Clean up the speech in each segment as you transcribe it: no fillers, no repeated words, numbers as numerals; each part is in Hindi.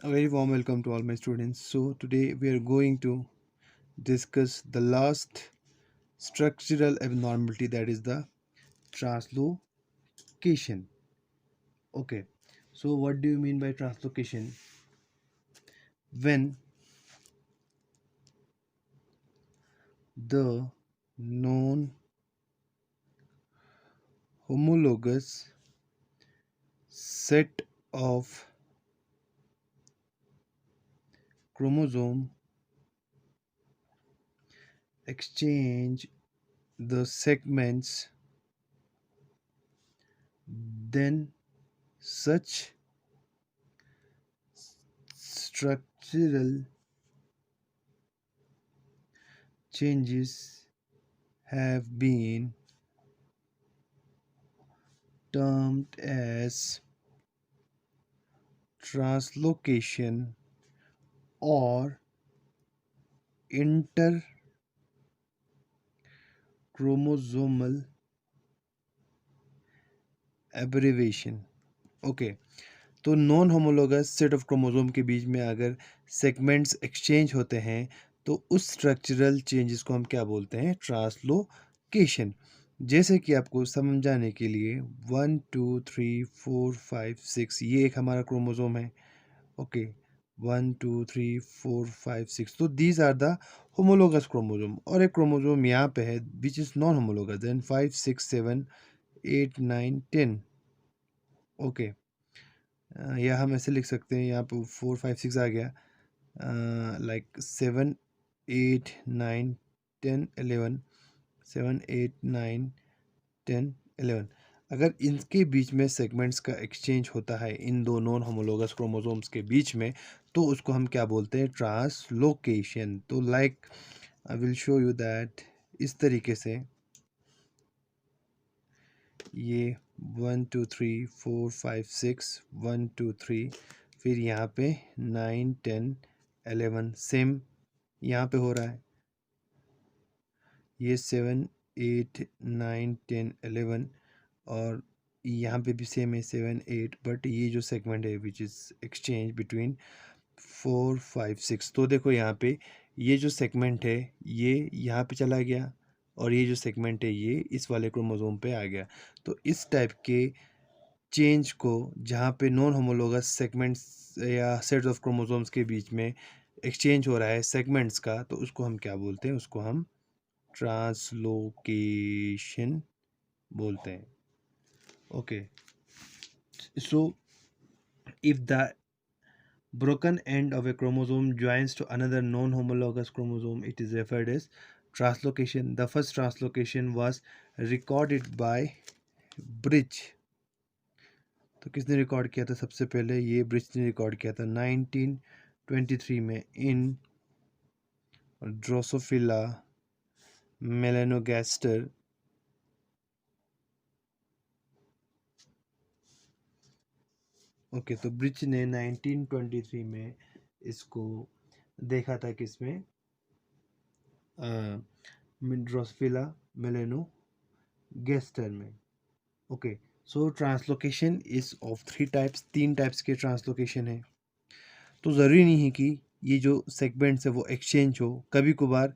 A very warm welcome to all my students. So, today we are going to discuss the last structural abnormality, that is the translocation. Okay, so what do you mean by translocation? When the non homologous set of chromosome exchange the segments, then such structural changes have been termed as translocation or interchromosomal aberration. Okay, तो non homologous set of chromosome के बीच में अगर सेगमेंट्स एक्सचेंज होते हैं तो उस स्ट्रक्चरल चेंजेस को हम क्या बोलते हैं? ट्रांसलोकेशन। जैसे कि आपको समझाने के लिए 1 2 3 4 5 6 ये एक हमारा क्रोमोसोम है। ओके, 1 2 3 4 5 6, तो these are the homologous chromosome, और एक क्रोमोसोम यहाँ पे है which is non homologous, then 5 6 7 8 9 10। Okay, या हम ऐसे लिख सकते हैं, यहाँ पे 4 5 6 आ गया, लाइक 7 8 9 10 11, 7 8 9 10 11। अगर इनके बीच में सेगमेंट्स का एक्सचेंज होता है इन दो नॉन होमोलोगस क्रोमोसोम्स के बीच में, तो उसको हम क्या बोलते हैं? ट्रांसलोकेशन। तो like I will show you that इस तरीके से ये 1 2 3 4 5 6 1 2 3, फिर यहाँ पे 9 10 11 सेम यहाँ पे हो रहा है, ये 7 8 9 10 11, और यहाँ पे भी सेम है 7 8, बट ये जो सेगमेंट है विच इज़ एक्सचेंज बिटवीन 4 5 6, तो देखो यहाँ पे ये जो सेगमेंट है ये यहाँ पे चला गया, और ये जो सेगमेंट है ये इस वाले क्रोमोसोम पे आ गया। तो इस टाइप के चेंज को, जहाँ पे नॉन होमोलोगस सेगमेंट्स या सेट्स ऑफ क्रोमोसोम्स के बीच में एक्सचेंज हो रहा है सेगमेंट्स का, तो उसको हम क्या बोलते हैं? उसको हम ट्रांसलोकेशन बोलते हैं। Okay, so if the broken end of a chromosome joins to another non-homologous chromosome, it is referred as translocation. The first translocation was recorded by bridge. तो किसने रिकॉर्ड किया था? सबसे पहले ये ब्रिज ने रिकॉर्ड किया था 1923 में इन ड्रोसोफिला मेलानोगास्टर। ओके, तो ब्रिज ने 1923 में इसको देखा था किसमें? ड्रोसोफिला मेलानोगास्टर में। Okay, so translocation is of 3 types, 3 types के ट्रांसलोकेशन है। तो ज़रूरी नहीं है कि ये जो सेगमेंट्स है वो एक्सचेंज हो, कभी कभार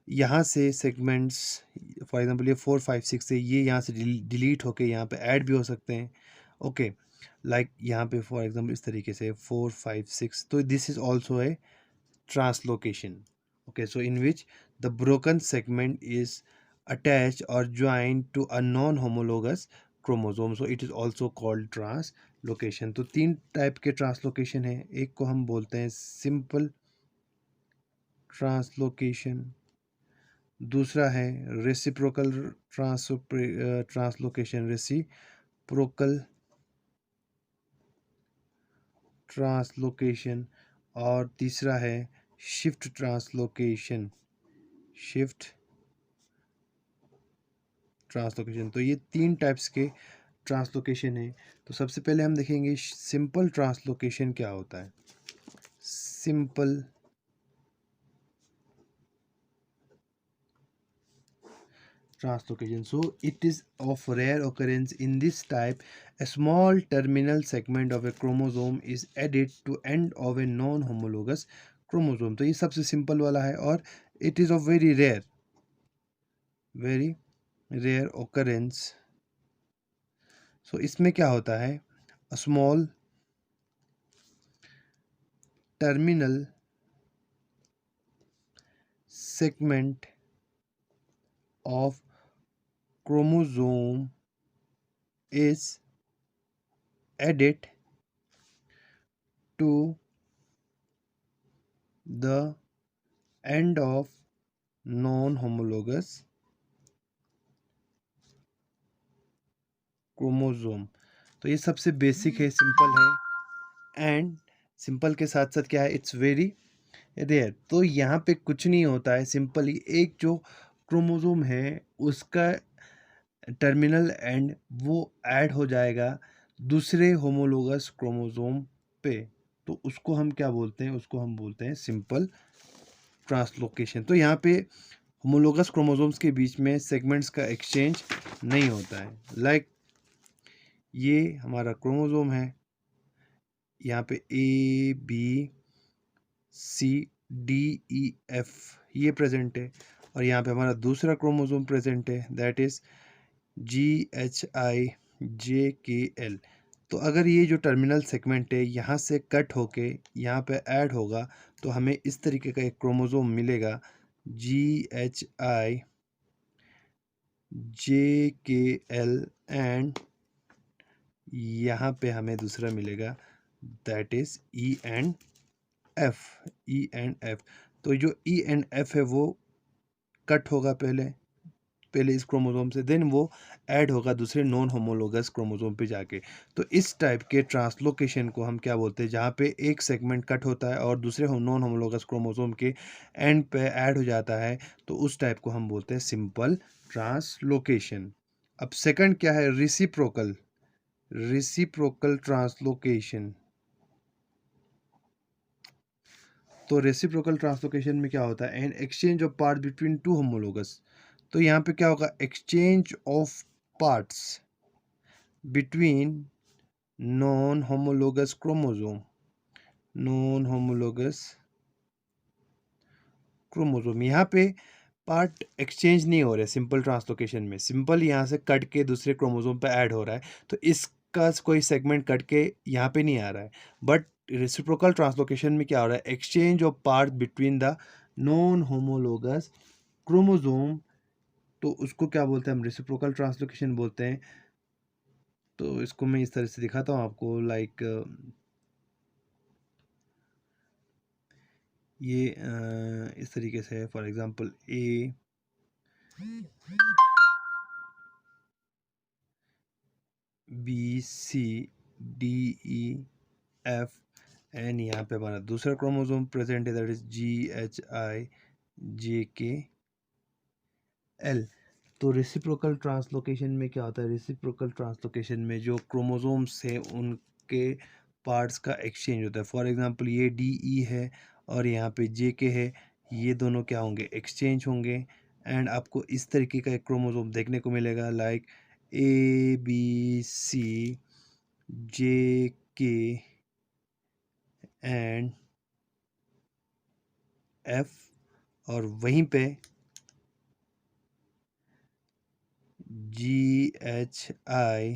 यहाँ से सेगमेंट्स, फॉर एग्जांपल ये 4 5 6 से ये यहाँ से डिलीट होके यहाँ पे ऐड भी हो सकते हैं। ओके, लाइक यहाँ पे फॉर एग्जांपल इस तरीके से 4 5 6, तो this is also a translocation. Okay, so in which the broken segment is attached or joined to a non-homologous chromosome, so it is also called translocation. तो 3 टाइप के ट्रांसलोकेशन है। एक को हम बोलते हैं सिंपल ट्रांसलोकेशन, दूसरा है रेसिप्रोकल ट्रांसलोकेशन, रेसिप्रोकल ट्रांसलोकेशन, और तीसरा है शिफ्ट ट्रांसलोकेशन, शिफ्ट ट्रांसलोकेशन। तो ये 3 टाइप्स के ट्रांसलोकेशन है। तो सबसे पहले हम देखेंगे सिंपल ट्रांसलोकेशन क्या होता है। Simple translocation. So it is of rare occurrence in this type. A small terminal segment of a chromosome is added to end of a non-homologous chromosome. तो ये सबसे सिंपल वाला है और it is of very rare occurrence. So इसमें क्या होता है, a small terminal segment of chromosome is added to the end of non-homologous chromosome. तो ये सबसे बेसिक है, सिंपल है एंड सिंपल के साथ साथ क्या है, इट्स वेरी रेयर. तो यहाँ पे कुछ नहीं होता है, सिंपली एक जो क्रोमोसोम है उसका टर्मिनल एंड वो ऐड हो जाएगा दूसरे होमोलोगस क्रोमोसोम पे. तो उसको हम क्या बोलते हैं, उसको हम बोलते हैं सिंपल ट्रांसलोकेशन. तो यहाँ पे होमोलोगस क्रोमोसोम्स के बीच में सेगमेंट्स का एक्सचेंज नहीं होता है. लाइक ये हमारा क्रोमोसोम है, यहाँ पे A B C D E F ये प्रेजेंट है और यहाँ पे हमारा दूसरा क्रोमोसोम प्रेजेंट है, that is G H I J K L. तो अगर ये जो टर्मिनल सेगमेंट है यहाँ से कट होके यहाँ पे ऐड होगा तो हमें इस तरीके का एक क्रोमोसोम मिलेगा, जी H I J K L and यहाँ पे हमें दूसरा मिलेगा, that is E and F. तो जो ई एंड एफ है वो कट होगा पहले इस क्रोमोसोम से, देन वो ऐड होगा दूसरे नॉन होमोलोगस क्रोमोसोम पे जाके. तो इस टाइप के ट्रांसलोकेशन को हम क्या बोलते हैं, जहाँ पे एक सेगमेंट कट होता है और दूसरे नॉन होमोलोगस क्रोमोसोम के एंड पे ऐड हो जाता है, तो उस टाइप को हम बोलते हैं सिंपल ट्रांसलोकेशन. अब सेकंड क्या है, रेसिप्रोकल ट्रांसलोकेशन. तो रेसिप्रोकल ट्रांसलोकेशन में क्या होता है, an exchange of part between two homologous. तो यहाँ पे क्या होगा, exchange of parts between non homologous chromosome. यहाँ पे पार्ट एक्सचेंज नहीं हो रहे सिंपल ट्रांसलोकेशन में, सिंपल यहाँ से कट के दूसरे क्रोमोसोम पे ऐड हो रहा है, तो इसका कोई सेगमेंट कट के यहाँ पे नहीं आ रहा है. बट रेसिप्रोकल ट्रांसलोकेशन में क्या हो रहा है, exchange of part between the non homologous chromosome. तो उसको क्या बोलते हैं हम, रेसिप्रोकल ट्रांसलोकेशन बोलते हैं. तो इसको मैं इस तरह से दिखाता हूँ आपको, लाइक ये इस तरीके से है. For example A B C D E F N, यहाँ पे हमारा दूसरा क्रोमोसोम प्रेजेंट है, that is G H I J K L. तो रेसिप्रोकल ट्रांसलोकेशन में क्या होता है, रेसिप्रोकल ट्रांसलोकेशन में जो क्रोमोसोम्स है उनके पार्ट्स का एक्सचेंज होता है. फॉर एग्जांपल ये डी ई है और यहाँ पे जे के है, ये दोनों क्या होंगे, एक्सचेंज होंगे एंड आपको इस तरीके का एक क्रोमोसोम देखने को मिलेगा, लाइक ए बी सी जे के एंड एफ. और वहीं पे जी H I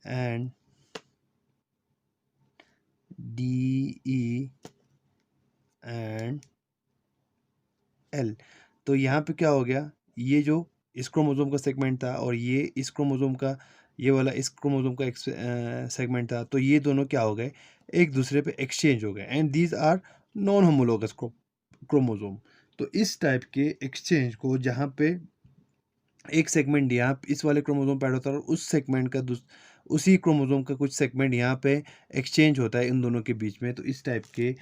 and D E and L. तो यहाँ पे क्या हो गया, ये जो इस क्रोमोसोम का सेगमेंट था और ये इस क्रोमोसोम का, ये वाला इस क्रोमोसोम का एक सेगमेंट था, तो ये दोनों क्या हो गए, एक दूसरे पे एक्सचेंज हो गए and these are non homologous chromosome. तो इस टाइप के एक्सचेंज को, जहाँ पे एक सेगमेंट यहाँ इस वाले क्रोमोसोम पे ऐड होता है और उस सेगमेंट का उसी क्रोमोसोम का कुछ सेगमेंट यहाँ पे एक्सचेंज होता है इन दोनों के बीच में, तो इस टाइप के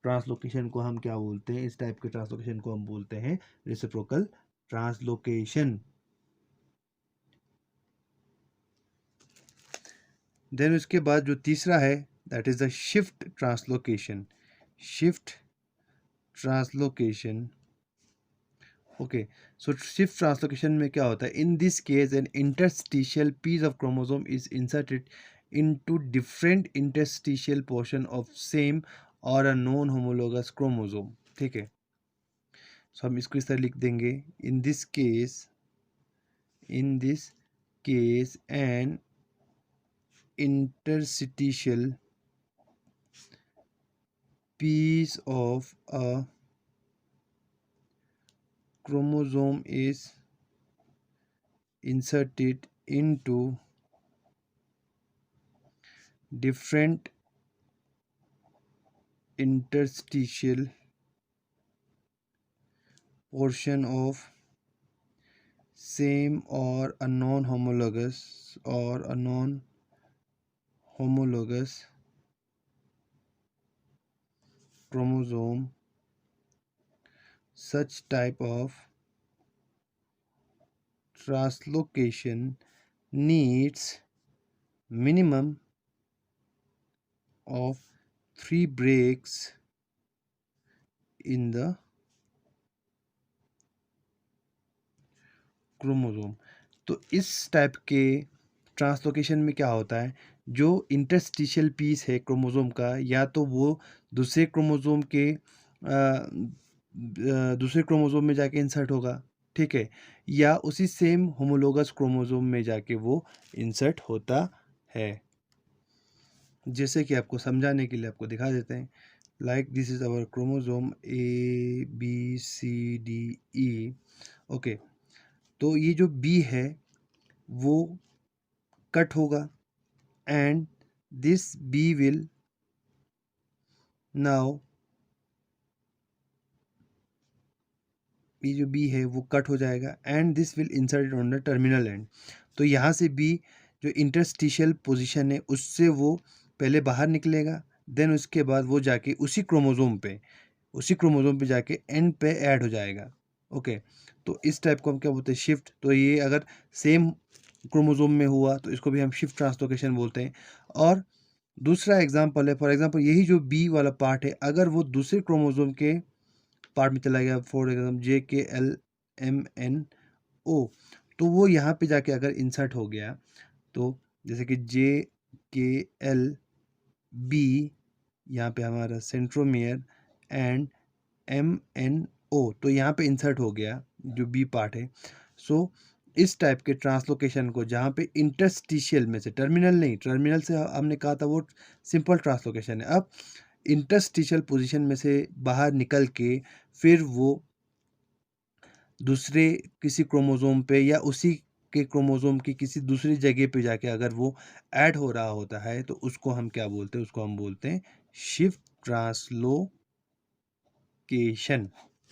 ट्रांसलोकेशन को हम क्या बोलते हैं, इस टाइप के ट्रांसलोकेशन को हम बोलते हैं रेसिप्रोकल ट्रांसलोकेशन. देन उसके बाद जो तीसरा है, that is the shift translocation. Shift translocation okay, so shift translocation में क्या होता है? In this case an interstitial piece of chromosome is inserted into different interstitial portion of same or a non homologous chromosome. ठीक है, सो हम इसको इस तरह लिख देंगे, in this case an interstitial piece of a chromosome is inserted into different interstitial portion of same or a non-homologous chromosome. Such type of translocation needs minimum of 3 breaks in the chromosome. तो इस टाइप के ट्रांसलोकेशन में क्या होता है, जो इंटरस्टिशियल पीस है क्रोमोसोम का, या तो वो दूसरे क्रोमोसोम के दूसरे क्रोमोसोम में जाके इंसर्ट होगा, ठीक है, या उसी सेम होमोलोगस क्रोमोसोम में जाके वो इंसर्ट होता है। जैसे कि आपको समझाने के लिए आपको दिखा देते हैं, like this is our chromosome ABCDE। Okay, तो ये जो बी है वो कट होगा, and this B will now, ये जो बी है वो कट हो जाएगा, and this will insert on the terminal end. तो यहाँ से बी जो इंटरस्टिशियल पोजीशन है उससे वो पहले बाहर निकलेगा, देन उसके बाद वो जाके उसी क्रोमोसोम पे जाके एंड पे ऐड हो जाएगा। ओके, तो इस टाइप को हम क्या बोलते हैं? शिफ्ट। तो ये अगर सेम क्रोमोसोम में हुआ तो इसको भी हम शिफ्ट ट्रांसलोकेशन बोलते हैं। और दूसरा एग्जांपल है, फॉर एग्जांपल यही जो बी वाला पार्ट है, अगर वो दूसरे क्रोमोसोम के पार्ट में चला गया, फॉर एग्जाम्पल JKLMNO, तो वो यहाँ पे जाके अगर इंसर्ट हो गया, तो जैसे कि JKLB, यहाँ पे हमारा सेंट्रोमियर, एंड MNO, तो यहाँ पे इंसर्ट हो गया जो बी पार्ट है। सो इस टाइप के ट्रांसलोकेशन को, जहाँ पे इंटरस्टिशियल में से, टर्मिनल नहीं, टर्मिनल से हमने कहा था वो सिंपल ट्रांसलोकेशन है, अब इंटरस्टिशियल पोजीशन में से बाहर निकल के फिर वो दूसरे किसी क्रोमोसोम पे या उसी के क्रोमोसोम की किसी दूसरी जगह पे जाके अगर वो ऐड हो रहा होता है, तो उसको हम क्या बोलते हैं? उसको हम बोलते हैं shift translocation.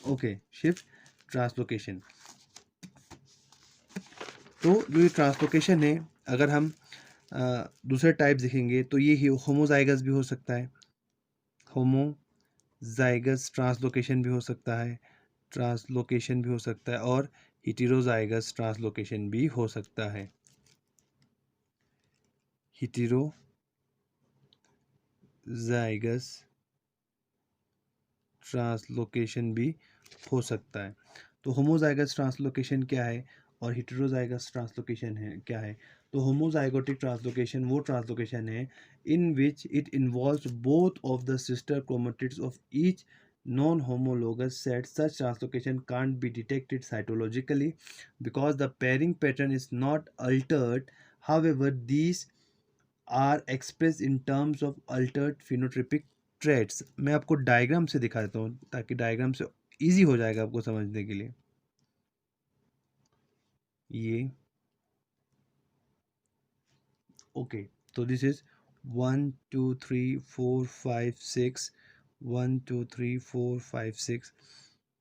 Okay, shift translocation. तो जो ये ट्रांसलोकेशन है, अगर हम दूसरे टाइप देखेंगे तो ये होमोजाइगस भी हो सकता है, होमोजाइगस ट्रांसलोकेशन भी हो सकता है, और हिटेरोजाइगस ट्रांसलोकेशन भी हो सकता है। हिटेरोजाइगस ट्रांसलोकेशन भी हो सकता है। तो होमोजाइगस ट्रांसलोकेशन क्या है और हिटेरोजाइगस ट्रांसलोकेशन है क्या है? तो होमोजाइगोटिक ट्रांसलोकेशन वो ट्रांसलोकेशन है in which it involves both of the sister chromatids of each non-homologous set. Such translocation can't be detected cytologically because the pairing pattern is not altered. However, these are expressed in terms of altered phenotypic traits. मैं आपको डायग्राम से दिखा देता हूँ ताकि डायग्राम से इजी हो जाएगा आपको समझने के लिए। ये ओके, तो दिस इज 1 2 3 4 5 6, 1 2 3 4 5 6।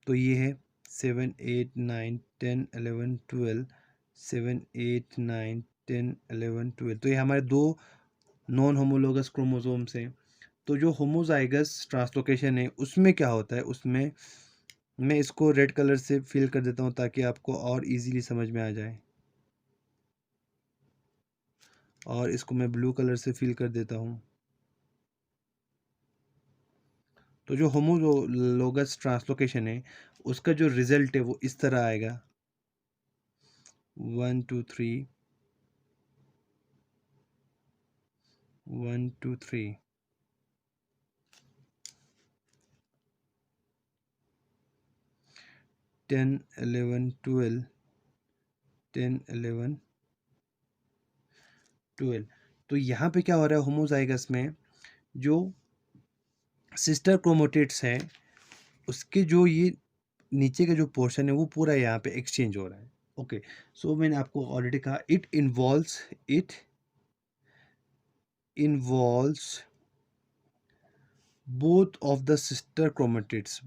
तो ये है 7 8 9 10 11 12, 7 8 9 10 11 12। तो ये हमारे दो नॉन होमोलोगस क्रोमोसोम्स हैं। तो जो होमोजाइगस ट्रांसलोकेशन है उसमें क्या होता है, उसमें मैं इसको रेड कलर से फिल कर देता हूँ ताकि आपको और इजीली समझ में आ जाए, और इसको मैं ब्लू कलर से फिल कर देता हूँ। तो जो होमोलोगस ट्रांसलोकेशन है उसका जो रिजल्ट है वो इस तरह आएगा 1 2 3 1 2 3 10 11 12 10 11 12। तो यहाँ पे क्या हो रहा है होमोजाइगस में, जो सिस्टर क्रोमेटिड्स हैं उसके जो ये नीचे का जो पोर्शन है वो पूरा यहाँ पे एक्सचेंज हो रहा है। ओके, सो मैंने आपको ऑलरेडी कहा it involves both of the sister chromatids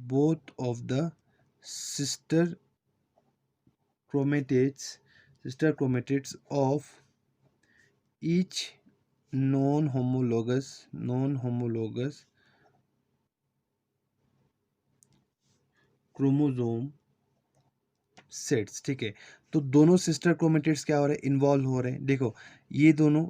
of each non-homologous chromosome sets. ठीक है, तो दोनों सिस्टर क्रोमेटिड्स क्या हो रहे हैं, इन्वॉल्व हो रहे हैं। देखो ये दोनों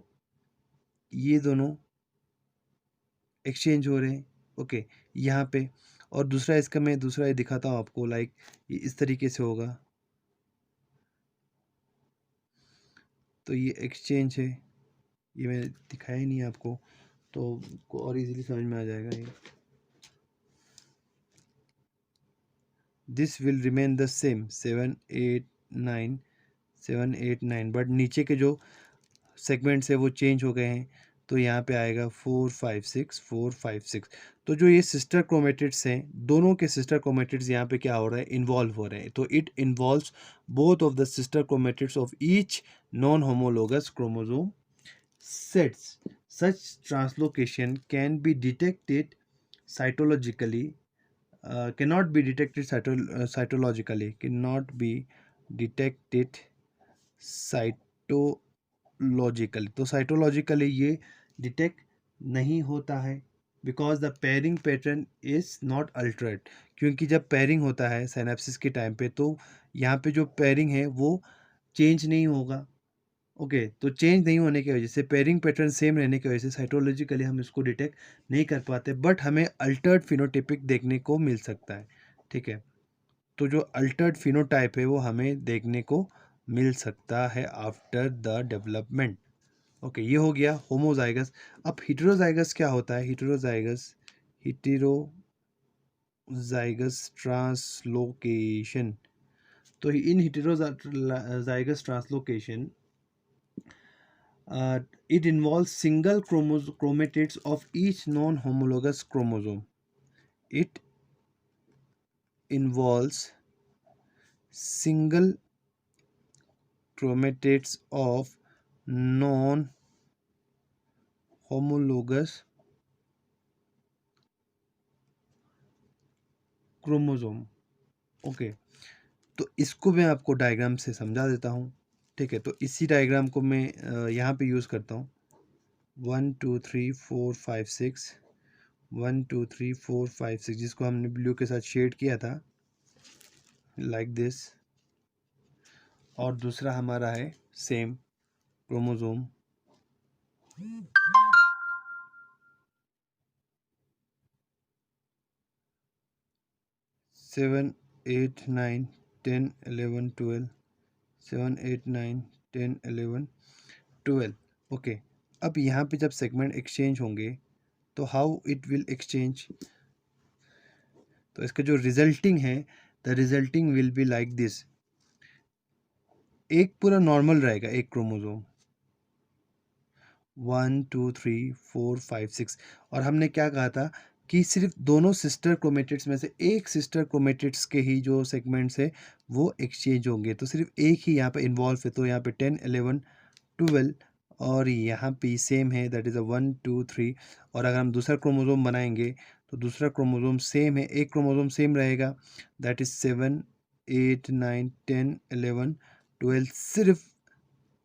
एक्सचेंज हो रहे हैं। ओके, यहाँ पे, और दूसरा इसका मैं दूसरा ये दिखाता हूँ आपको, लाइक ये इस तरीके से होगा। तो ये एक्सचेंज है, ये मैंने दिखाया ही नहीं आपको, तो को और इजीली समझ में आ जाएगा ये। This will remain the same 7 8 9 7 8 9, but नीचे के जो सेगमेंट्स है वो चेंज हो गए हैं। तो यहाँ पे आएगा 4 5 6 4 5 6। तो जो ये सिस्टर क्रोमेटिड्स हैं, दोनों के सिस्टर क्रोमेटिड्स यहाँ पे क्या हो रहा है, इन्वॉल्व हो रहे हैं। तो it involves both of the sister chromatids of each non homologous chromosome sets. Such translocation can be detected cytologically, cannot be detected cytologically। तो साइटोलॉजिकली ये डिटेक्ट नहीं होता है, because the pairing pattern is not altered. क्योंकि जब पेयरिंग होता है साइनेप्सिस के टाइम पे, तो यहाँ पे जो पेयरिंग है वो चेंज नहीं होगा। ओके, तो चेंज नहीं होने की वजह से, पेयरिंग पैटर्न सेम रहने की वजह से साइटोलॉजिकली हम इसको डिटेक्ट नहीं कर पाते, बट हमें अल्टर्ड फिनोटाइपिक देखने को मिल सकता है। ठीक है, तो जो अल्टर्ड फिनोटाइप है वो हमें देखने को मिल सकता है आफ्टर द डेवलपमेंट। ओके, ये हो गया होमोजाइगस। अब हिटेरोजाइगस क्या होता है, हिटेरोजाइगस ट्रांसलोकेशन। तो in heterozygous translocation, it involves single chromatids of each non-homologous chromosome. It involves single chromatids of non-homologous chromosome. Okay, तो इसको मैं आपको डायग्राम से समझा देता हूँ। ठीक है, तो इसी डायग्राम को मैं यहाँ पे यूज़ करता हूँ। 1 2 3 4 5 6 1 2 3 4 5 6, जिसको हमने ब्लू के साथ शेड किया था, लाइक दिस। और दूसरा हमारा है सेम क्रोमोसोम। 7 8 9 10 11 12 7 8 9 10 11 12। ओके, अब यहाँ पे जब सेगमेंट एक्सचेंज होंगे तो हाउ इट विल एक्सचेंज, तो इसका जो रिजल्टिंग है, the resulting will be like this. एक पूरा नॉर्मल रहेगा, एक क्रोमोसोम 1 2 3 4 5 6, और हमने क्या कहा था कि सिर्फ दोनों सिस्टर क्रोमेटिड्स में से एक सिस्टर क्रोमेटिड्स के ही जो सेगमेंट्स है वो एक्सचेंज होंगे। तो सिर्फ एक ही यहाँ पे इन्वॉल्व है, तो यहाँ पे 10 11 12, और यहाँ पे सेम है, दैट इज़ अ 1 2 3। और अगर हम दूसरा क्रोमोसोम बनाएंगे तो दूसरा क्रोमोसोम सेम है, एक क्रोमोसोम सेम रहेगा, दैट इज़ 7 8 9 10 11 12। सिर्फ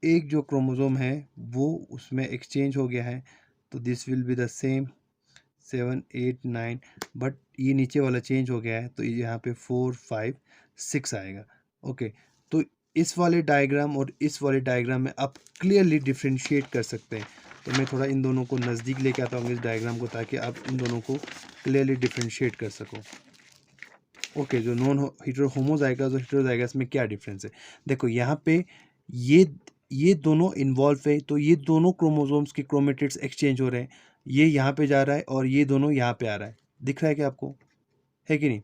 एक जो क्रोमोसोम है वो उसमें एक्सचेंज हो गया है, तो this will be the same 7 8 9, but ये नीचे वाला चेंज हो गया है, तो यहाँ पे 4 5 6 आएगा। ओके, तो इस वाले डायग्राम और इस वाले डायग्राम में आप क्लियरली डिफ्रेंशिएट कर सकते हैं। तो मैं थोड़ा इन दोनों को नज़दीक लेके आता हूँ इस डायग्राम को, ताकि आप इन दोनों को क्लियरली डिफ्रेंशिएट कर सको। ओके, जो नॉन होमोजाइगस और हेटेरोजाइगस में क्या डिफरेंस है? देखो यहाँ पे ये दोनों इन्वॉल्व है, तो ये दोनों क्रोमोसोम्स के क्रोमेटिड्स एक्सचेंज हो रहे हैं। ये यहाँ पे जा रहा है और ये दोनों यहाँ पे आ रहा है। दिख रहा है क्या आपको? है कि नहीं?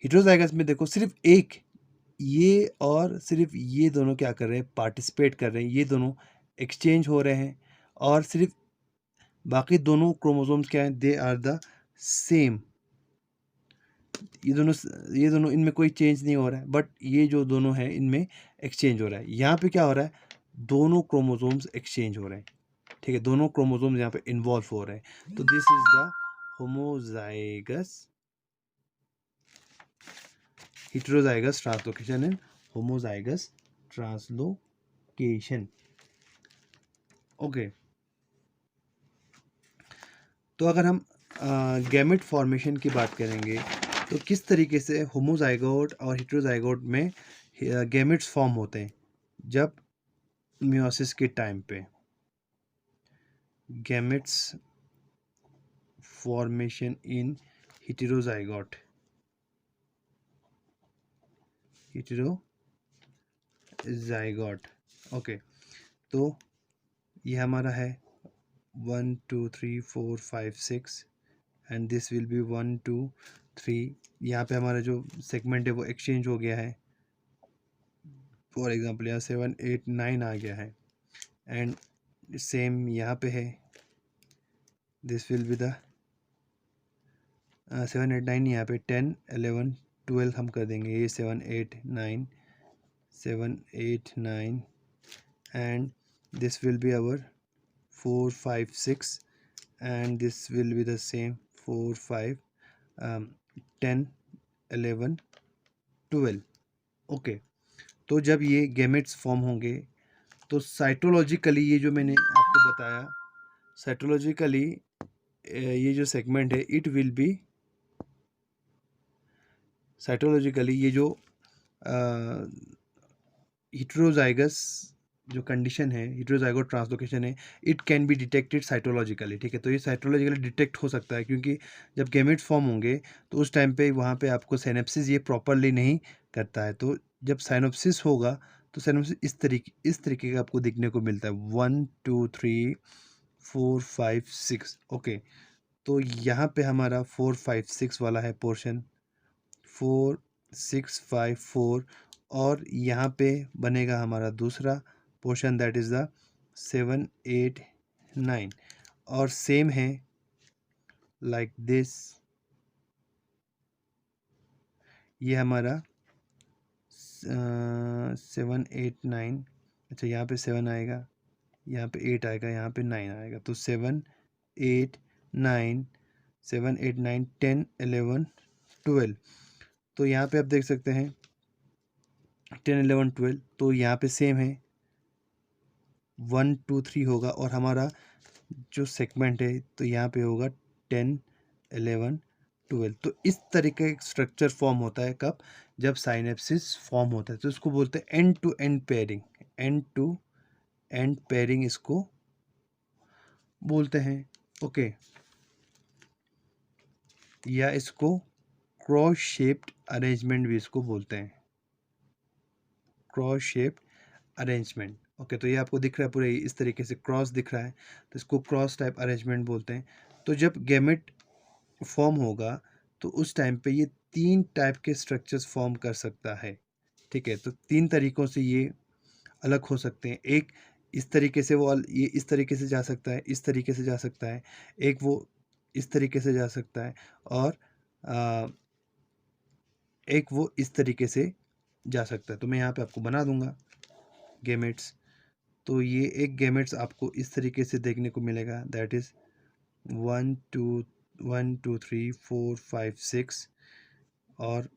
हेटेरोजाइगस में देखो सिर्फ एक ये और सिर्फ ये दोनों क्या कर रहे हैं? पार्टिसिपेट कर रहे हैं। ये दोनों एक्सचेंज हो रहे हैं और सिर्फ बाकी दोनों क्रोमोसोम्स क्या हैं? They are the same. ये दोनों इनमें कोई चेंज नहीं हो रहा है, बट ये जो दोनों हैं इनमें एक्सचेंज हो रहा है। यहाँ पे क्या हो रहा है? दोनों क्रोमोसोम्स एक्सचेंज हो रहे हैं। ठीक है, दोनों क्रोमोसोम्स यहाँ पे इन्वॉल्व हो रहे हैं। तो this is the homozygous heterozygous translocation and homozygous translocation. Okay, तो अगर हम गैमेट फॉर्मेशन की बात करेंगे तो किस तरीके से होमोजाइगोट और हेटेरोजाइगोट में गैमेट्स फॉर्म होते हैं जब मियोसिस के टाइम पे। गैमेट्स फॉर्मेशन इन हेटेरोजाइगोट ओके, तो ये हमारा है 1 2 3 4 5 6 एंड दिस विल बी 1 2 3। यहाँ पे हमारा जो सेगमेंट है वो एक्सचेंज हो गया है। फॉर एग्जांपल यहाँ 7 8 9 आ गया है एंड सेम यहाँ पे है। दिस विल बी द 7 8 9, यहाँ पे 10 11 12 हम कर देंगे। ये 7 8 9 7 8 9 and this will be our 4 5 6 and this will be the same 4 5 10 11 12। Okay, तो जब ये गैमेट्स फॉर्म होंगे तो साइटोलॉजिकली ये जो मैंने आपको बताया, साइटोलॉजिकली ये जो सेगमेंट है इट विल बी साइटोलॉजिकली ये जो हेटेरोजाइगस जो कंडीशन है, हेटेरोजाइगोट ट्रांसलोकेशन है, इट कैन बी डिटेक्टेड साइटोलॉजिकली। ठीक है, तो ये साइटोलॉजिकली डिटेक्ट हो सकता है क्योंकि जब गैमेट्स फॉर्म होंगे तो उस टाइम पे वहाँ पे आपको सिनेप्सिस ये प्रॉपरली नहीं करता है। तो जब साइनोप्सिस होगा तो सिनेप्सिस इस तरीके का आपको देखने को मिलता है 1 2 3 4 5 6। ओके, तो यहाँ पे हमारा 4 5 6 वाला है पोर्शन, 4 6 5 4, और यहाँ पे बनेगा हमारा दूसरा पोर्शन दैट इज़ द 7 8 9, और सेम है लाइक दिस। ये हमारा 7 8 9, अच्छा यहाँ पे 7 आएगा, यहाँ पे 8 आएगा, यहाँ पे 9 आएगा। तो 7 8 9 7 8 9 10 11 12। तो यहाँ पे आप देख सकते हैं 10 11 12, तो यहाँ पे सेम है 1 2 3 होगा, और हमारा जो सेगमेंट है तो यहाँ पे होगा 10 11 12। तो इस तरीके का स्ट्रक्चर फॉर्म होता है कब? जब साइनेप्सिस फॉर्म होता है। तो इसको बोलते हैं end to end pairing. End to end pairing इसको बोलते हैं। ओके, या इसको क्रॉस शेप्ड अरेंजमेंट भी इसको बोलते हैं, क्रॉस शेप्ड अरेंजमेंट। ओके, तो ये आपको दिख रहा है पूरे इस तरीके से क्रॉस दिख रहा है, तो इसको क्रॉस टाइप अरेंजमेंट बोलते हैं। तो जब गैमेट फॉर्म होगा तो उस टाइम पे ये 3 टाइप के स्ट्रक्चर्स फॉर्म कर सकता है। ठीक है, तो 3 तरीक़ों से ये अलग हो सकते हैं। एक इस तरीके से ये इस तरीके से जा सकता है, इस तरीके से जा सकता है, एक वो इस तरीके से जा सकता है, और एक वो इस तरीके से जा सकता है। तो मैं यहाँ पे आपको बना दूँगा गैमेट्स। तो ये एक गैमेट्स आपको इस तरीके से देखने को मिलेगा, दैट इज़ 1 2 3 4 5 6, और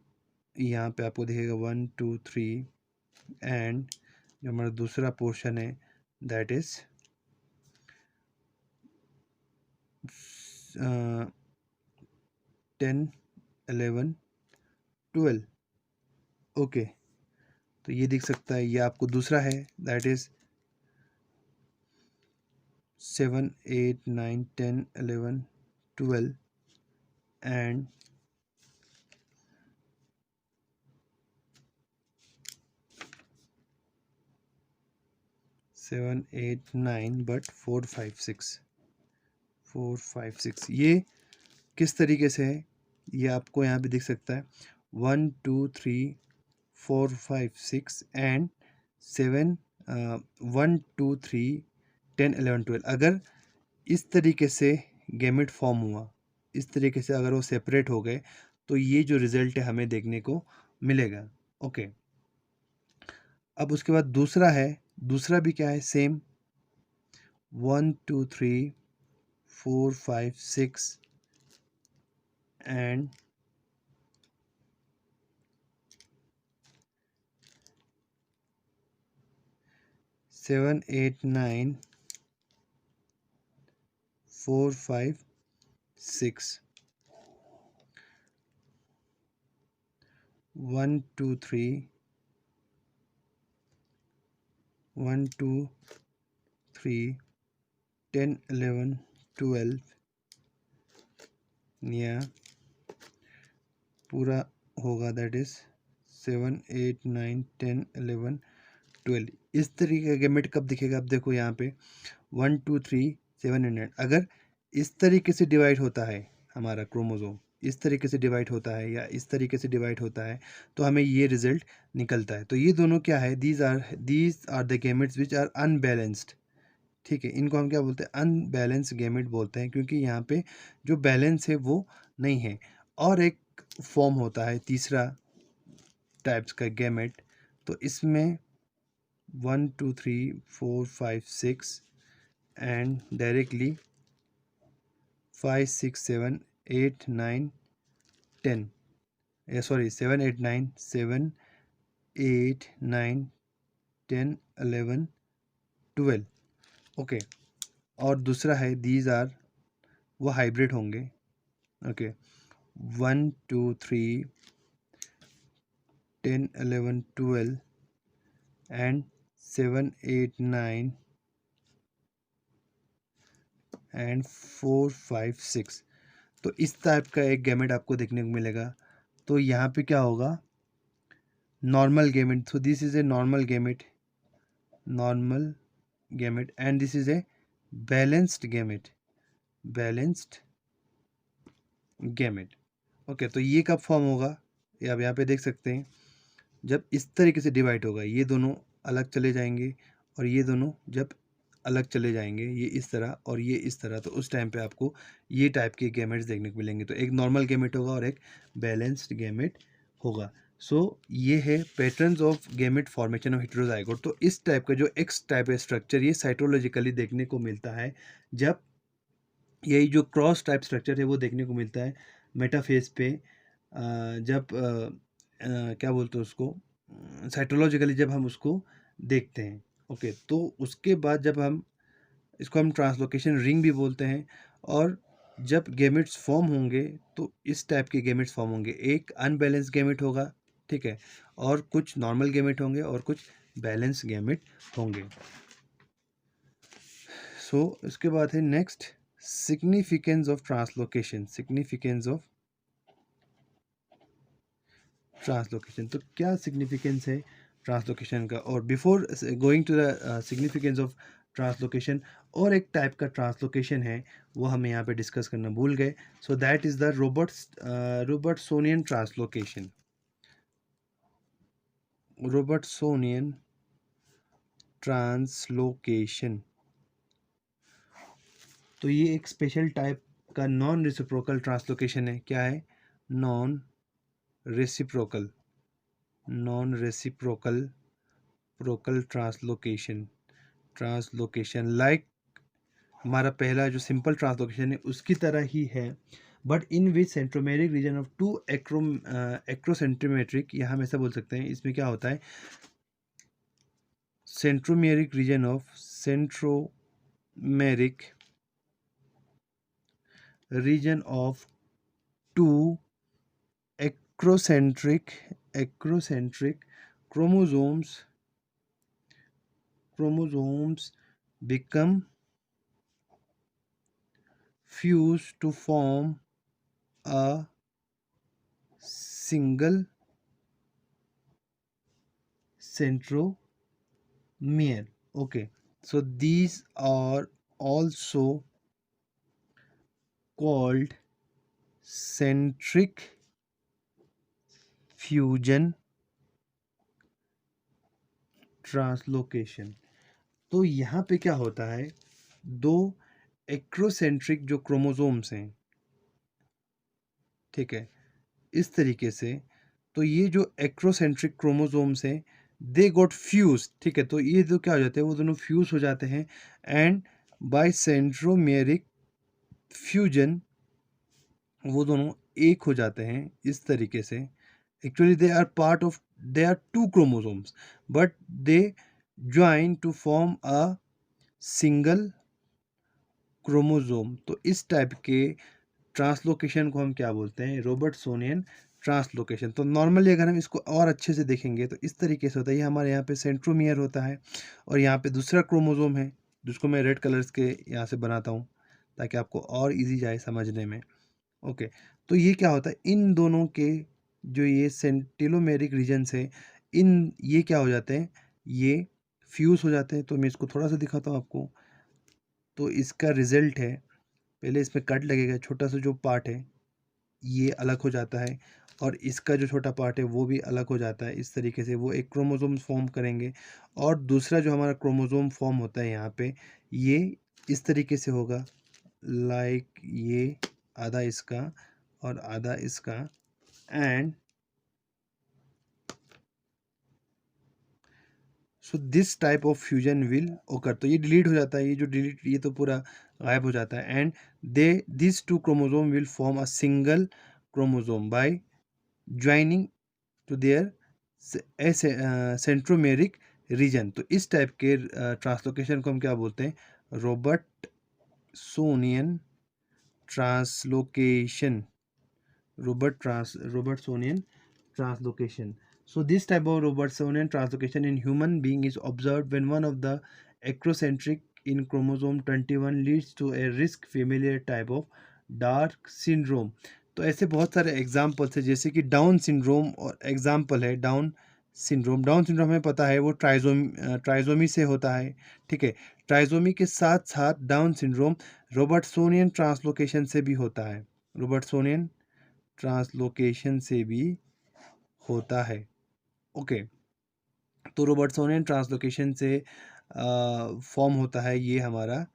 यहाँ पे आपको दिखेगा 1 2 3, एंड जो हमारा दूसरा पोर्शन है दैट इज़ 10 11 12। ओके, तो ये दिख सकता है, ये आपको दूसरा है दैट इज़ 7 8 9 10 11 12, एंड 7 8 9 बट 4 5 6 4 5 6 ये किस तरीके से है ये आपको यहाँ पे दिख सकता है 1 2 3 4 5 6 एंड 7 1 2 3 10 11 12 अगर इस तरीके से गैमेट फॉर्म हुआ इस तरीके से अगर वो सेपरेट हो गए तो ये जो रिजल्ट है हमें देखने को मिलेगा ओके अब उसके बाद दूसरा है दूसरा भी क्या है सेम 1 2 3 4 5 6 एंड 7 8 9 4 5 6 1 2 3 1 2 3 10 11 12 या पूरा होगा दैट इज 7 8 9 10 11 12 इस तरीके का गैमेट कब दिखेगा अब देखो यहाँ पे 1 2 3 7 एंड 8 अगर इस तरीके से डिवाइड होता है हमारा क्रोमोसोम इस तरीके से डिवाइड होता है या इस तरीके से डिवाइड होता है तो हमें ये रिजल्ट निकलता है तो ये दोनों क्या है these are the gametes which are unbalanced ठीक है इनको हम क्या बोलते हैं अनबैलेंस गैमेट बोलते हैं क्योंकि यहाँ पे जो बैलेंस है वो नहीं है और एक फॉर्म होता है तीसरा टाइप्स का गैमेट तो इसमें 1 2 3 4 5 6 एंड डायरेक्टली 5 6 7 8 9 10 सॉरी 7 8 9 7 8 9 10 11 12 ओके और दूसरा है दीज आर वो हाइब्रिड होंगे ओके 1 2 3 10 11 12 एंड 7 8 9 एंड 4 5 6 तो इस टाइप का एक गैमेट आपको देखने को मिलेगा तो यहाँ पे क्या होगा normal gamete so this is a normal gamete and this is a balanced gamete okay तो ये कब फॉर्म होगा ये आप यहाँ पे देख सकते हैं जब इस तरीके से डिवाइड होगा ये दोनों अलग चले जाएंगे और ये दोनों जब अलग चले जाएंगे ये इस तरह और ये इस तरह तो उस टाइम पे आपको ये टाइप के गैमेट्स देखने को मिलेंगे तो एक नॉर्मल गैमेट होगा और एक बैलेंस्ड गैमेट होगा सो ये है patterns of gamete formation of heterozygote तो इस टाइप का जो एक्स टाइप है स्ट्रक्चर ये साइटोलॉजिकली देखने को मिलता है जब यही जो क्रॉस टाइप स्ट्रक्चर है वो देखने को मिलता है मेटाफेज पे जब क्या बोलते हैं उसको साइटोलॉजिकली जब हम उसको देखते हैं ओके तो उसके बाद जब हम इसको हम ट्रांसलोकेशन रिंग भी बोलते हैं और जब गैमेट्स फॉर्म होंगे तो इस टाइप के गैमेट्स फॉर्म होंगे एक अनबैलेंस गैमेट होगा ठीक है और कुछ नॉर्मल गैमेट होंगे और कुछ बैलेंस गैमेट होंगे सो इसके बाद है नेक्स्ट सिग्निफिकेंस ऑफ ट्रांसलोकेशन तो क्या सिग्निफिकेंस है ट्रांसलोकेशन का और before going to the significance of translocation और एक टाइप का ट्रांसलोकेशन है वो हम यहाँ पे डिस्कस करना भूल गए so that is the Robertsonian translocation तो ये एक स्पेशल टाइप का नॉन रेसिप्रोकल ट्रांसलोकेशन है क्या है नॉन रेसिप्रोकल प्रोकल ट्रांसलोकेशन लाइक हमारा पहला जो सिंपल ट्रांसलोकेशन है उसकी तरह ही है but in which centromeric region of two acrocentrometric यहाँ हम ऐसा बोल सकते हैं इसमें क्या होता है centromeric region of two acrocentric chromosomes become fused to form a single centromere okay So these are also called centric fusion translocation. तो यहाँ पे क्या होता है, दो एक्रोसेंट्रिक जो क्रोमोसोम्स हैं, ठीक है, इस तरीके से, तो ये जो एक्रोसेंट्रिक क्रोमोसोम्स हैं दे गॉट फ्यूज, ठीक है, तो ये जो क्या हो जाते हैं, वो दोनों फ्यूज हो जाते हैं, एंड बाय सेंट्रोमेरिक फ्यूजन वो दोनों एक हो जाते हैं इस तरीके से। Actually they are two chromosomes but they join to form a single chromosome. तो इस टाइप के ट्रांसलोकेशन को हम क्या बोलते हैं, रॉबर्टसोनियन ट्रांसलोकेशन। तो नॉर्मली अगर हम इसको और अच्छे से देखेंगे तो इस तरीके से होता है, ये हमारे यहाँ पे सेंट्रोमियर होता है और यहाँ पे दूसरा क्रोमोसोम है जिसको मैं रेड कलर्स के यहाँ से बनाता हूँ ताकि आपको और इजी जाए समझने में। ओके, तो ये क्या होता है, इन दोनों के जो ये सेंटिलोमेरिक रीजन्स है, इन ये क्या हो जाते हैं, ये फ्यूज हो जाते हैं। तो मैं इसको थोड़ा सा दिखाता हूँ आपको। तो इसका रिजल्ट है, पहले इसमें कट लगेगा, छोटा सा जो पार्ट है ये अलग हो जाता है और इसका जो छोटा पार्ट है वो भी अलग हो जाता है। इस तरीके से वो एक क्रोमोसोम फॉर्म करेंगे और दूसरा जो हमारा क्रोमोसोम फॉर्म होता है यहाँ पे, ये इस तरीके से होगा, लाइक ये आधा इसका और आधा इसका, and so this type of fusion will ओकर। तो ये डिलीट हो जाता है, ये जो डिलीट, ये तो पूरा गायब हो जाता है, and they this two chromosome will form a single chromosome by joining to their centromeric region. तो इस टाइप के ट्रांसलोकेशन को हम क्या बोलते हैं, रॉबर्टसोनियन translocation, Robertsonian translocation. So this type of Robertsonian translocation in human being is observed when one of the acrocentric in chromosome 21 leads to a risk familiar type of dark syndrome. तो ऐसे बहुत सारे एग्जाम्पल्स है, जैसे कि डाउन सिंड्रोम और एग्जाम्पल है डाउन सिंड्रोम। डाउन सिंड्रोम हमें पता है वो ट्राइजोमी से होता है, ठीक है। ट्राइजोमी के साथ साथ डाउन सिंड्रोम रॉबर्टसोनियन ट्रांसलोकेशन से भी होता है, रॉबर्टसोनियन ट्रांसलोकेशन से भी होता है। ओके, तो रॉबर्टसोनियन ट्रांसलोकेशन से फॉर्म होता है ये हमारा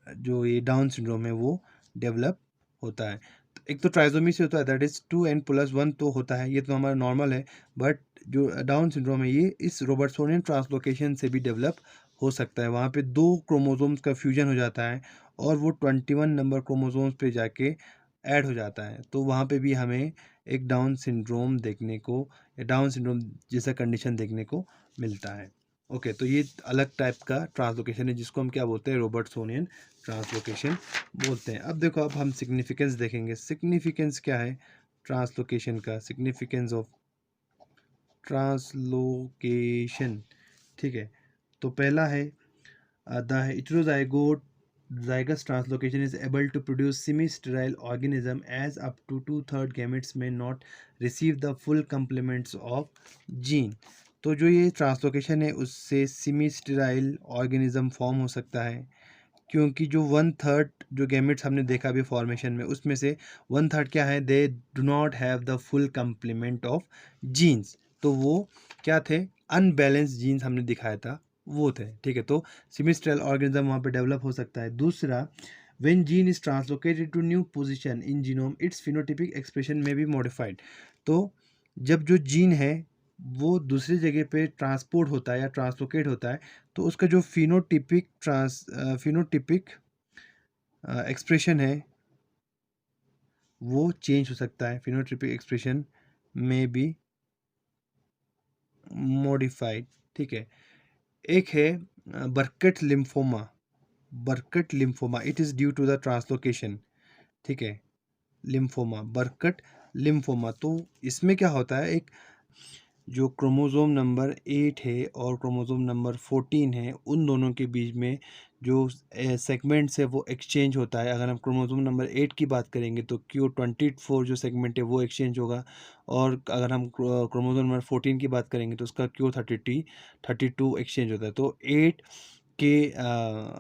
जो ये डाउन सिंड्रोम है वो डेवलप होता है। तो एक तो ट्राइजोमी से होता है, दैट इज 2n+1 तो होता है, ये तो हमारा नॉर्मल है, बट जो डाउन सिंड्रोम है ये इस रॉबर्टसोनियन ट्रांसलोकेशन से भी डेवलप हो सकता है। वहाँ पे दो क्रोमोसोम्स का फ्यूजन हो जाता है और वो 21 नंबर क्रोमोसोम्स पे जाके ऐड हो जाता है, तो वहाँ पे भी हमें एक डाउन सिंड्रोम देखने को, या डाउन सिंड्रोम जैसा कंडीशन देखने को मिलता है। ओके, तो ये अलग टाइप का ट्रांसलोकेशन है जिसको हम क्या बोलते हैं, रॉबर्टसोनियन ट्रांसलोकेशन बोलते हैं। अब देखो, अब हम सिग्निफिकेंस देखेंगे। सिग्निफिकेंस क्या है ट्रांसलोकेशन का, सिग्निफिकेंस ऑफ ट्रांसलोकेशन, ठीक है। तो पहला है the heterozygous zygous translocation is able to produce semi-sterile organism as up to two-third gametes may not receive the full complements of gene। तो जो ये ट्रांसलोकेशन है उससे सेमी स्टेराइल ऑर्गेनिज्म फॉर्म हो सकता है, क्योंकि जो 1/3 जो गैमेट्स हमने देखा अभी फॉर्मेशन में, उसमें से 1/3 क्या है, they do not have the full complement of genes. तो वो क्या थे, अनबैलेंस जीन्स हमने दिखाया था वो थे, ठीक है। तो सिमिस्ट्रल ऑर्गेनिज्म वहाँ पे डेवलप हो सकता है। दूसरा, when gene is translocated to new position in genome its phenotypic expression में बी मॉडिफाइड। तो जब जो जीन है वो दूसरी जगह पे ट्रांसपोर्ट होता है या ट्रांसलोकेट होता है, तो उसका जो फिनोटिपिक एक्सप्रेशन है वो चेंज हो सकता है। फिनोटिपिक एक्सप्रेशन में बी मॉडिफाइड, ठीक है। एक है Burkitt lymphoma, Burkitt lymphoma, it is due to the translocation, ठीक है। लिम्फोमा, बर्कट लिम्फोमा, तो इसमें क्या होता है, एक जो क्रोमोसोम नंबर 8 है और क्रोमोसोम नंबर 14 है, उन दोनों के बीच में जो सेगमेंट्स है वो एक्सचेंज होता है। अगर हम क्रोमोसोम नंबर 8 की बात करेंगे तो Q24 जो सेगमेंट है वो एक्सचेंज होगा, और अगर हम क्रोमोसोम नंबर 14 की बात करेंगे तो उसका Q32 एक्सचेंज होता है। तो 8 के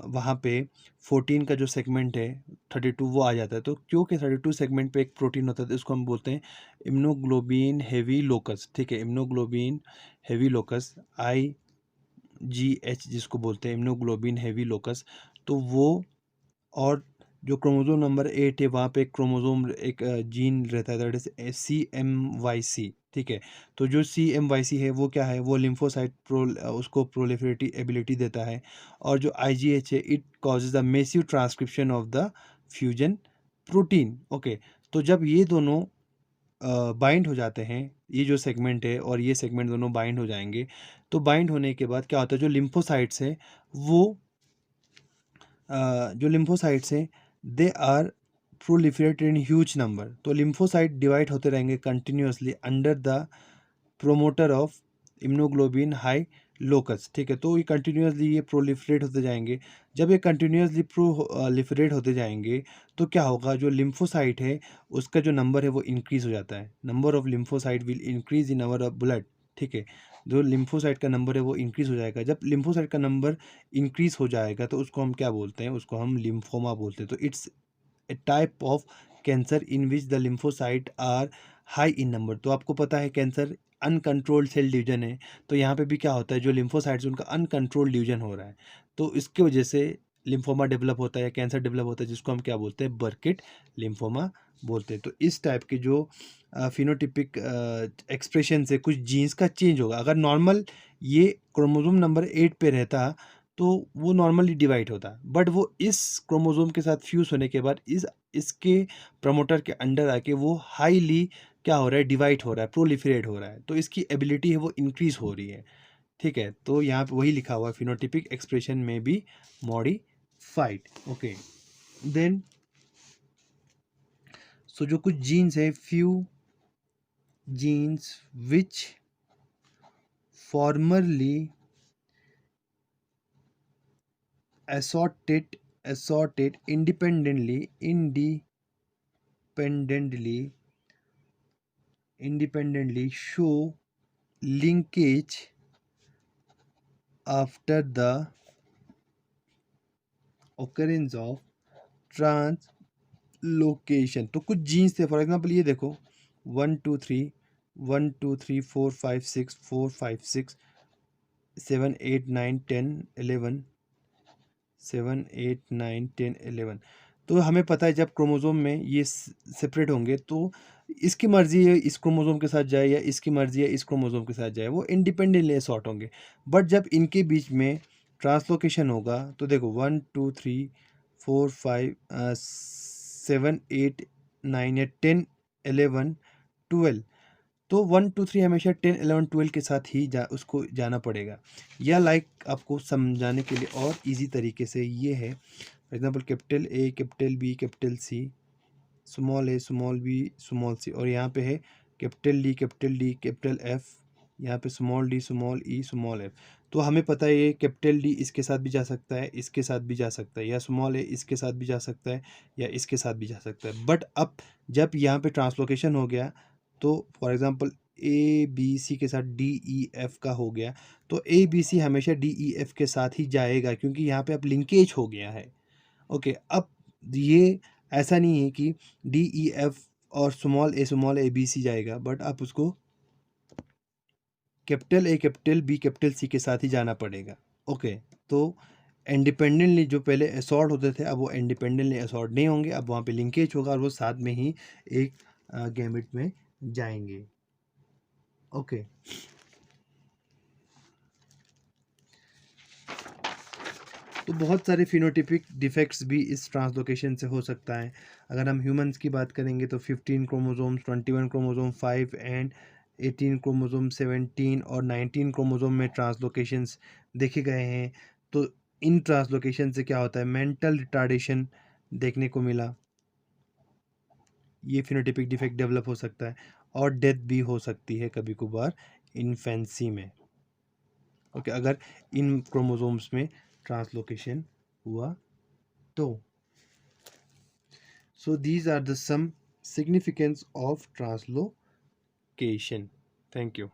वहाँ पे 14 का जो सेगमेंट है 32 वो आ जाता है। तो क्योंकि 32 सेगमेंट पे एक प्रोटीन होता है तो इसको हम बोलते हैं इम्यूनोग्लोबिन हेवी लोकस, ठीक है, इम्यूनोग्लोबिन हेवी लोकस, IgH जिसको बोलते हैं इम्यूनोग्लोबिन हेवी लोकस। तो वो, और जो क्रोमोसोम नंबर 8 है वहाँ पे एक क्रोमोसोम एक जीन रहता है, दैट इज CMYC, ठीक है। तो जो CMYC है वो क्या है, वो लिम्फोसाइट उसको प्रोलिफरेटिव एबिलिटी देता है। और जो IgH है, it causes the massive transcription of the fusion protein. Okay, तो जब ये दोनों बाइंड हो जाते हैं, ये जो सेगमेंट है और ये सेगमेंट दोनों बाइंड हो जाएंगे, तो बाइंड होने के बाद क्या होता है, जो लिम्फोसाइट्स है वो जो लिम्फोसाइट्स हैं they are proliferated in huge number. तो लिम्फोसाइट डिवाइड होते रहेंगे continuously under the promoter of immunoglobulin high locus, ठीक है। तो ये कंटिन्यूअसली ये प्रोलिफरेट होते जाएंगे। जब ये कंटिन्यूअसली प्रोलिफरेट होते जाएंगे तो क्या होगा, जो लिम्फोसाइट है उसका जो नंबर है वो इंक्रीज हो जाता है। Number of lymphocyte will increase in our blood, ठीक है। जो लिम्फोसाइट का नंबर है वो इंक्रीज हो जाएगा। जब लिम्फोसाइट का नंबर इंक्रीज हो जाएगा तो उसको हम क्या बोलते हैं, उसको हम लिम्फोमा बोलते हैं। तो it's a type of cancer in which the lymphocyte are high in number. तो आपको पता है कैंसर अनकंट्रोल्ड सेल डिवीजन है, तो यहाँ पे भी क्या होता है, जो लिम्फोसाइट्स उनका अनकंट्रोल्ड डिवीजन हो रहा है, तो इसके वजह से लिम्फोमा डेवलप होता है या कैंसर डेवलप होता है, जिसको हम क्या बोलते हैं, बर्किट लिम्फोमा बोलते हैं। तो इस टाइप के जो फिनोटिपिक एक्सप्रेशन से कुछ जीन्स का चेंज होगा। अगर नॉर्मल ये क्रोमोसोम नंबर 8 पे रहता तो वो नॉर्मली डिवाइड होता, बट वो इस क्रोमोसोम के साथ फ्यूज होने के बाद इसके प्रमोटर के अंडर आके वो हाईली क्या हो रहा है, डिवाइड हो रहा है, प्रोलिफरेट हो रहा है, तो इसकी एबिलिटी है वो इंक्रीज हो रही है, ठीक है। तो यहाँ पे वही लिखा हुआ है, फिनोटिपिक एक्सप्रेशन में भी मॉडिफाइड। ओके, देन सो जो कुछ जीन्स है, few jeans which formerly assorted independently show linkage after the occurrence of translocation. तो कुछ जीन्स थे, फॉर एग्जांपल ये देखो 1 2 3 1 2 3 4 5 6 4 5 6 7 8 9 10 11 7 8 9 10 11। तो हमें पता है जब क्रोमोसोम में ये सेपरेट होंगे तो इसकी मर्जी है इस क्रोमोसोम के साथ जाए या इसकी मर्जी है इस क्रोमोसोम के साथ जाए, वो इंडिपेंडेंटली सॉर्ट होंगे। बट जब इनके बीच में ट्रांसलोकेशन होगा तो देखो 1 2 3 4 5 7 8 9 या 10 11 12, तो 1 2 3 हमेशा 10 11 12 के साथ ही उसको जाना पड़ेगा। या लाइक आपको समझाने के लिए और इजी तरीके से ये है, for example capital A capital B capital C, small A small B small C, और यहाँ पे है कैपिटल डी कैपिटल एफ, यहाँ पे स्मॉल डी स्मॉल ई स्मॉल एफ। तो हमें पता है ये कैपिटल डी इसके साथ भी जा सकता है, इसके साथ भी जा सकता है, या स्मॉल ए इसके साथ भी जा सकता है या इसके साथ भी जा सकता है। बट अब जब यहाँ पे ट्रांसलोकेशन हो गया तो for example A B C के साथ डी ई एफ का हो गया, तो ए बी सी हमेशा डी ई एफ के साथ ही जाएगा क्योंकि यहाँ पे अब लिंकेज हो गया है। ओके, अब ये ऐसा नहीं है कि डी ई एफ और स्मॉल ए बी सी जाएगा, बट आप उसको capital A capital B capital C के साथ ही जाना पड़ेगा। ओके, तो इंडिपेंडेंटली जो पहले असॉर्ट होते थे अब वो इंडिपेंडेंटली असॉर्ट नहीं होंगे, अब वहाँ पे लिंकेज होगा और वो साथ में ही एक गैमेट में जाएंगे। ओके, तो बहुत सारे फिनोटिपिक डिफेक्ट्स भी इस ट्रांसलोकेशन से हो सकता है। अगर हम ह्यूमंस की बात करेंगे तो 15 क्रोमोसोम्स 21 क्रोमोसोम 5 एंड 18 क्रोमोसोम 17 और 19 क्रोमोसोम में ट्रांसलोकेशंस देखे गए हैं। तो इन ट्रांसलोकेशन से क्या होता है, मेंटल रिटार्डेशन देखने को मिला, ये फिनोटिपिक डिफेक्ट डेवलप हो सकता है, और डेथ भी हो सकती है कभी कभार इन्फेंसी में। ओके, अगर इन क्रोमोसोम्स में ट्रांसलोकेशन हुआ तो। So these are the some significance of translocation. Thank you.